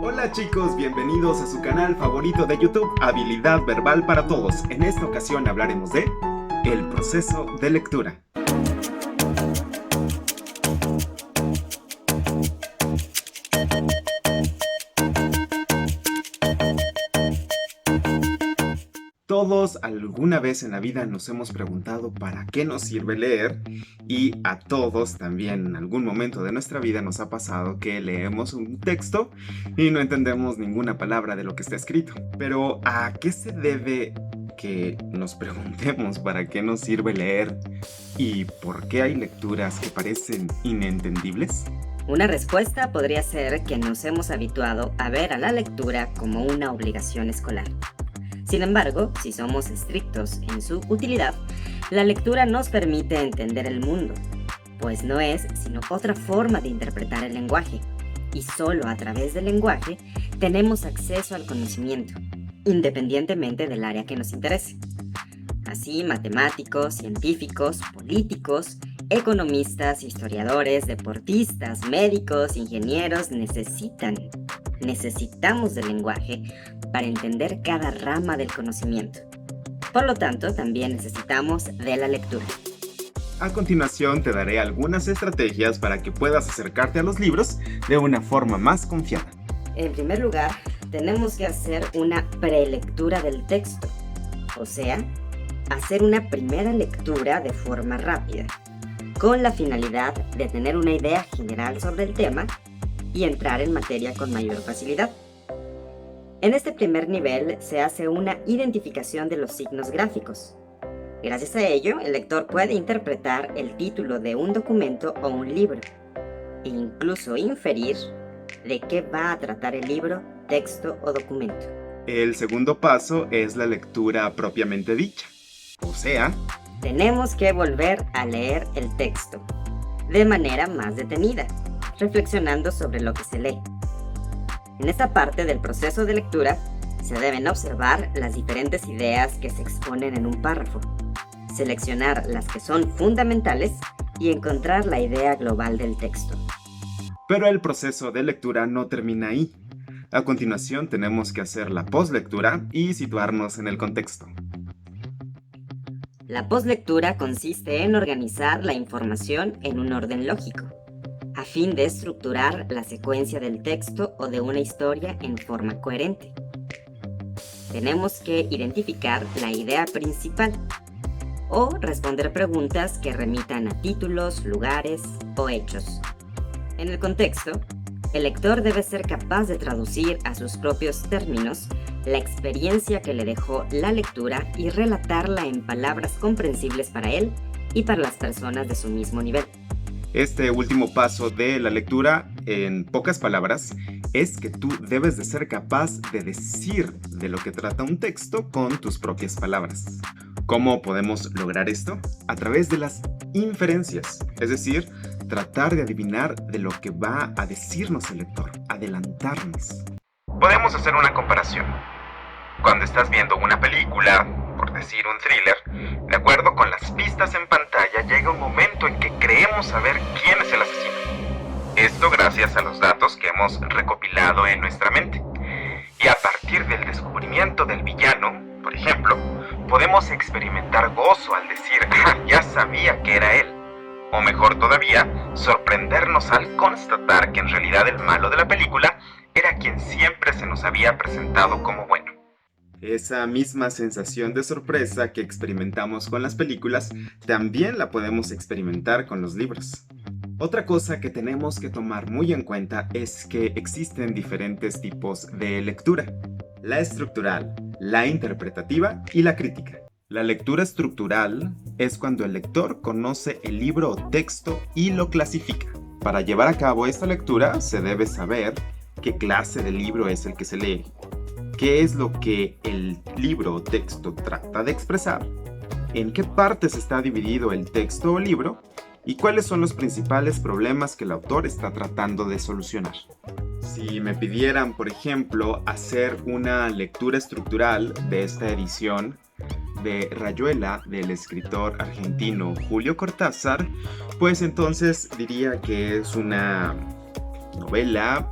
Hola chicos, bienvenidos a su canal favorito de YouTube, Habilidad Verbal para Todos. En esta ocasión hablaremos de el proceso de lectura. Todos alguna vez en la vida nos hemos preguntado para qué nos sirve leer, y a todos también en algún momento de nuestra vida nos ha pasado que leemos un texto y no entendemos ninguna palabra de lo que está escrito. Pero ¿a qué se debe que nos preguntemos para qué nos sirve leer y por qué hay lecturas que parecen inentendibles? Una respuesta podría ser que nos hemos habituado a ver a la lectura como una obligación escolar. Sin embargo, si somos estrictos en su utilidad, la lectura nos permite entender el mundo, pues no es sino otra forma de interpretar el lenguaje, y solo a través del lenguaje tenemos acceso al conocimiento, independientemente del área que nos interese. Así, matemáticos, científicos, políticos, economistas, historiadores, deportistas, médicos, ingenieros necesitamos del lenguaje para entender cada rama del conocimiento. Por lo tanto, también necesitamos de la lectura. A continuación te daré algunas estrategias para que puedas acercarte a los libros de una forma más confiada. En primer lugar, tenemos que hacer una prelectura del texto, o sea, hacer una primera lectura de forma rápida, con la finalidad de tener una idea general sobre el tema y entrar en materia con mayor facilidad. En este primer nivel se hace una identificación de los signos gráficos. Gracias a ello, el lector puede interpretar el título de un documento o un libro, e incluso inferir de qué va a tratar el libro, texto o documento. El segundo paso es la lectura propiamente dicha, o sea, tenemos que volver a leer el texto de manera más detenida, reflexionando sobre lo que se lee. En esta parte del proceso de lectura se deben observar las diferentes ideas que se exponen en un párrafo, seleccionar las que son fundamentales y encontrar la idea global del texto. Pero el proceso de lectura no termina ahí. A continuación tenemos que hacer la postlectura y situarnos en el contexto. La postlectura consiste en organizar la información en un orden lógico, a fin de estructurar la secuencia del texto o de una historia en forma coherente. Tenemos que identificar la idea principal o responder preguntas que remitan a títulos, lugares o hechos. En el contexto, el lector debe ser capaz de traducir a sus propios términos la experiencia que le dejó la lectura y relatarla en palabras comprensibles para él y para las personas de su mismo nivel. Este último paso de la lectura, en pocas palabras, es que tú debes de ser capaz de decir de lo que trata un texto con tus propias palabras. ¿Cómo podemos lograr esto? A través de las inferencias, es decir, tratar de adivinar de lo que va a decirnos el lector, adelantarnos. Podemos hacer una comparación. Cuando estás viendo una película, por decir un thriller, de acuerdo con las pistas en pantalla, llega un momento en que creemos saber quién es el asesino. Esto gracias a los datos que hemos recopilado en nuestra mente. Y a partir del descubrimiento del villano, por ejemplo, podemos experimentar gozo al decir, ya sabía que era él. O mejor todavía, sorprendernos al constatar que en realidad el malo de la película era quien siempre se nos había presentado como bueno. Esa misma sensación de sorpresa que experimentamos con las películas, también la podemos experimentar con los libros. Otra cosa que tenemos que tomar muy en cuenta es que existen diferentes tipos de lectura: la estructural, la interpretativa y la crítica. La lectura estructural es cuando el lector conoce el libro o texto y lo clasifica. Para llevar a cabo esta lectura se debe saber qué clase de libro es el que se lee, qué es lo que el libro o texto trata de expresar, en qué partes está dividido el texto o libro y cuáles son los principales problemas que el autor está tratando de solucionar. Si me pidieran, por ejemplo, hacer una lectura estructural de esta edición de Rayuela del escritor argentino Julio Cortázar, pues entonces diría que es una novela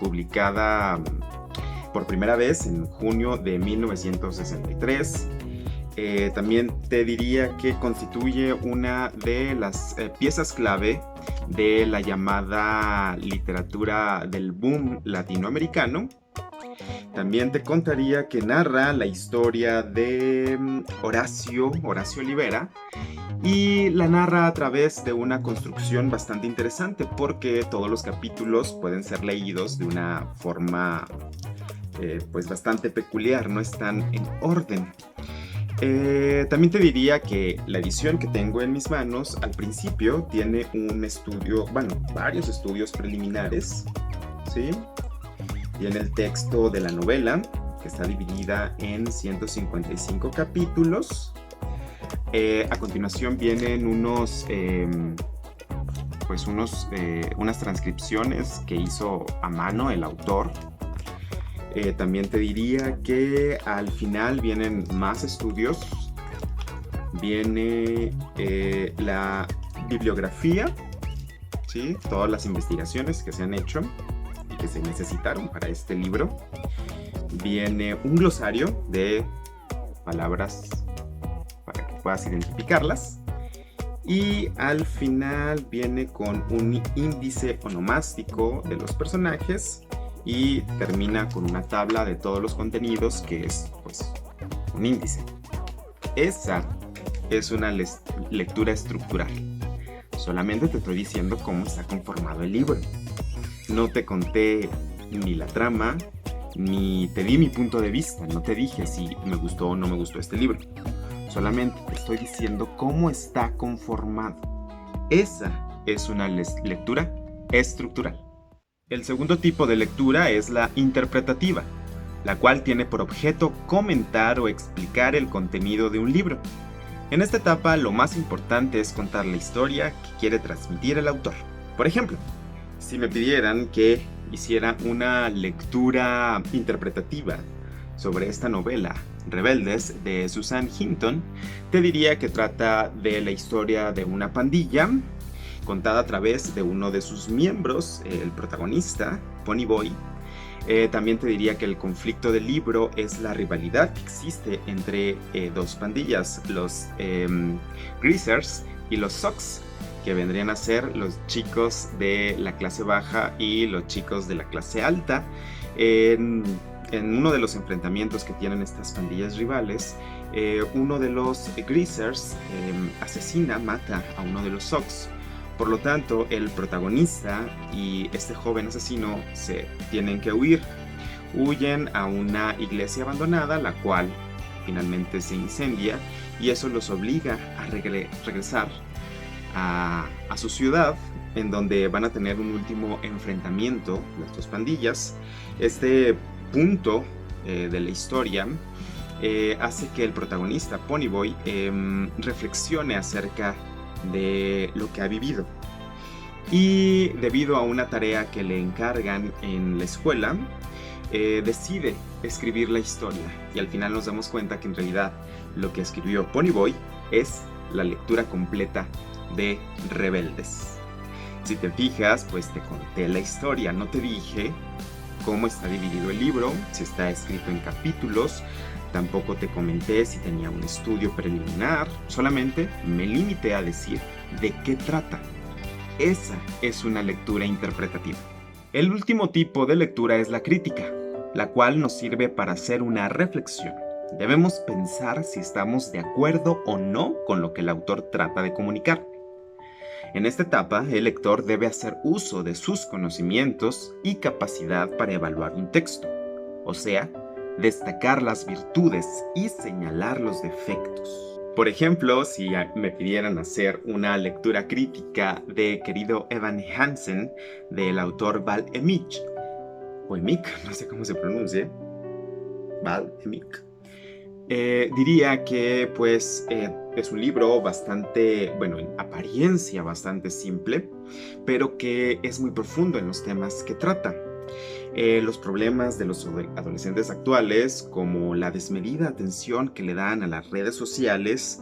publicada por primera vez en junio de 1963. También te diría que constituye una de las piezas clave de la llamada literatura del boom latinoamericano. También te contaría que narra la historia de Horacio Olivera, y la narra a través de una construcción bastante interesante, porque todos los capítulos pueden ser leídos de una forma pues bastante peculiar, no están en orden. También te diría que la edición que tengo en mis manos al principio tiene un estudio, bueno, varios estudios preliminares, ¿sí? Tiene el texto de la novela, que está dividida en 155 capítulos. A continuación vienen unas transcripciones que hizo a mano el autor. También te diría que al final vienen más estudios. Viene la bibliografía, ¿sí? Todas las investigaciones que se han hecho y que se necesitaron para este libro. Viene un glosario de palabras para que puedas identificarlas. Y al final viene con un índice onomástico de los personajes y termina con una tabla de todos los contenidos, que es pues un índice. Esa es una lectura estructural. Solamente te estoy diciendo cómo está conformado el libro. No te conté ni la trama, ni te di mi punto de vista. No te dije si me gustó o no me gustó este libro. Solamente te estoy diciendo cómo está conformado. Esa es una lectura estructural. El segundo tipo de lectura es la interpretativa, la cual tiene por objeto comentar o explicar el contenido de un libro. En esta etapa, lo más importante es contar la historia que quiere transmitir el autor. Por ejemplo, si me pidieran que hiciera una lectura interpretativa sobre esta novela, Rebeldes, de Susan Hinton, te diría que trata de la historia de una pandilla contada a través de uno de sus miembros, el protagonista, Ponyboy. También te diría que el conflicto del libro es la rivalidad que existe entre dos pandillas, los Greasers y los Sox, que vendrían a ser los chicos de la clase baja y los chicos de la clase alta. En uno de los enfrentamientos que tienen estas pandillas rivales, uno de los Greasers mata a uno de los Sox. Por lo tanto, el protagonista y este joven asesino se tienen que huir. Huyen a una iglesia abandonada, la cual finalmente se incendia, y eso los obliga a regresar a su ciudad, en donde van a tener un último enfrentamiento, las dos pandillas. Este punto de la historia hace que el protagonista, Ponyboy, reflexione acerca de lo que ha vivido, y debido a una tarea que le encargan en la escuela, decide escribir la historia, y al final nos damos cuenta que en realidad lo que escribió Ponyboy es la lectura completa de Rebeldes. Si te fijas, pues te conté la historia, no te dije cómo está dividido el libro, si está escrito en capítulos. Tampoco te comenté si tenía un estudio preliminar, solamente me limité a decir de qué trata. Esa es una lectura interpretativa. El último tipo de lectura es la crítica, la cual nos sirve para hacer una reflexión. Debemos pensar si estamos de acuerdo o no con lo que el autor trata de comunicar. En esta etapa, el lector debe hacer uso de sus conocimientos y capacidad para evaluar un texto, o sea, destacar las virtudes y señalar los defectos. Por ejemplo, si me pidieran hacer una lectura crítica de Querido Evan Hansen, del autor Val Emick, o Emick, no sé cómo se pronuncia, Val Emick, diría que pues es un libro bastante, bueno, en apariencia bastante simple, pero que es muy profundo en los temas que trata. Los problemas de los adolescentes actuales, como la desmedida atención que le dan a las redes sociales,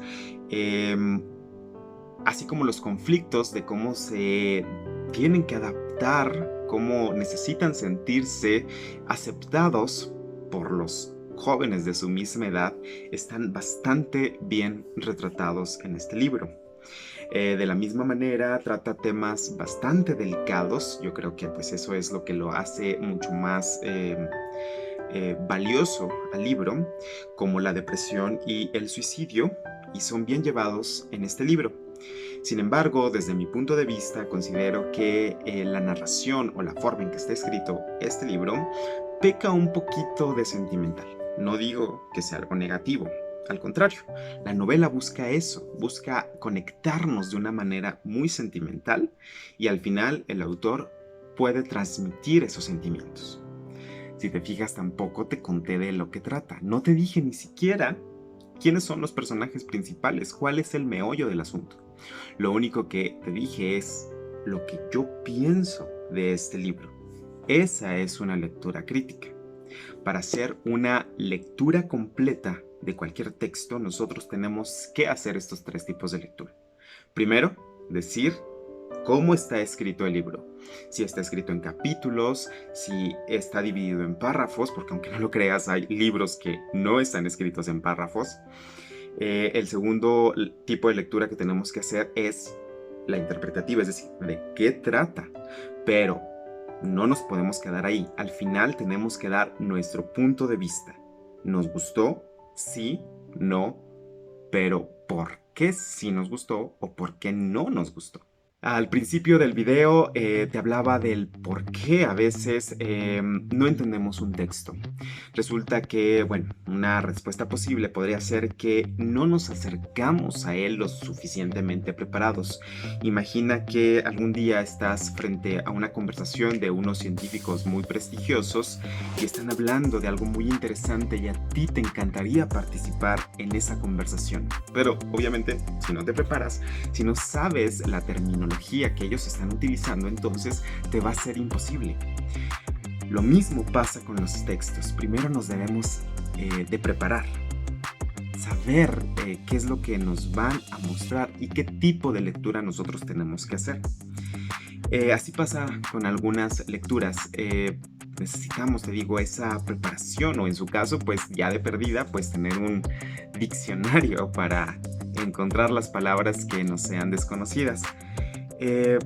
así como los conflictos de cómo se tienen que adaptar cómo necesitan sentirse aceptados por los jóvenes de su misma edad, están bastante bien retratados en este libro. De la misma manera, trata temas bastante delicados. Yo creo que pues eso es lo que lo hace mucho más valioso al libro, como la depresión y el suicidio, y son bien llevados en este libro. Sin embargo, desde mi punto de vista, considero que la narración o la forma en que está escrito este libro peca un poquito de sentimental. No digo que sea algo negativo, al contrario, la novela busca eso, busca conectarnos de una manera muy sentimental y al final el autor puede transmitir esos sentimientos. Si te fijas, tampoco te conté de lo que trata, no te dije ni siquiera quiénes son los personajes principales, cuál es el meollo del asunto. Lo único que te dije es lo que yo pienso de este libro. Esa es una lectura crítica. Para hacer una lectura completa de cualquier texto, nosotros tenemos que hacer estos 3 tipos de lectura. Primero, decir cómo está escrito el libro. Si está escrito en capítulos, si está dividido en párrafos, porque aunque no lo creas, hay libros que no están escritos en párrafos. El segundo tipo de lectura que tenemos que hacer es la interpretativa, es decir, de qué trata. Pero no nos podemos quedar ahí. Al final tenemos que dar nuestro punto de vista. ¿Nos gustó? Sí, no, pero ¿por qué sí nos gustó o por qué no nos gustó? Al principio del video te hablaba del por qué a veces no entendemos un texto. Resulta que, bueno, una respuesta posible podría ser que no nos acercamos a él lo suficientemente preparados. Imagina que algún día estás frente a una conversación de unos científicos muy prestigiosos y están hablando de algo muy interesante y a ti te encantaría participar en esa conversación. Pero obviamente, si no te preparas, si no sabes la terminología que ellos están utilizando, entonces te va a ser imposible. Lo mismo pasa con los textos. Primero nos debemos de preparar, saber qué es lo que nos van a mostrar y qué tipo de lectura nosotros tenemos que hacer. Así pasa con algunas lecturas. Necesitamos, te digo, esa preparación, o en su caso, pues ya de perdida, pues tener un diccionario para encontrar las palabras que nos sean desconocidas.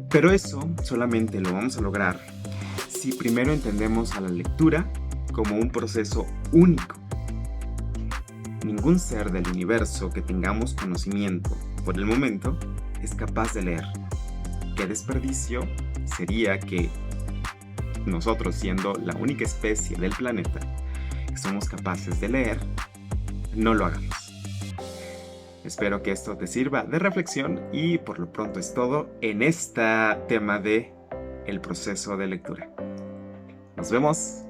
Pero eso solamente lo vamos a lograr si primero entendemos a la lectura como un proceso único. Ningún ser del universo que tengamos conocimiento por el momento es capaz de leer. Qué desperdicio sería que nosotros, siendo la única especie del planeta que somos capaces de leer, no lo hagamos. Espero que esto te sirva de reflexión y por lo pronto es todo en este tema de el proceso de lectura. Nos vemos.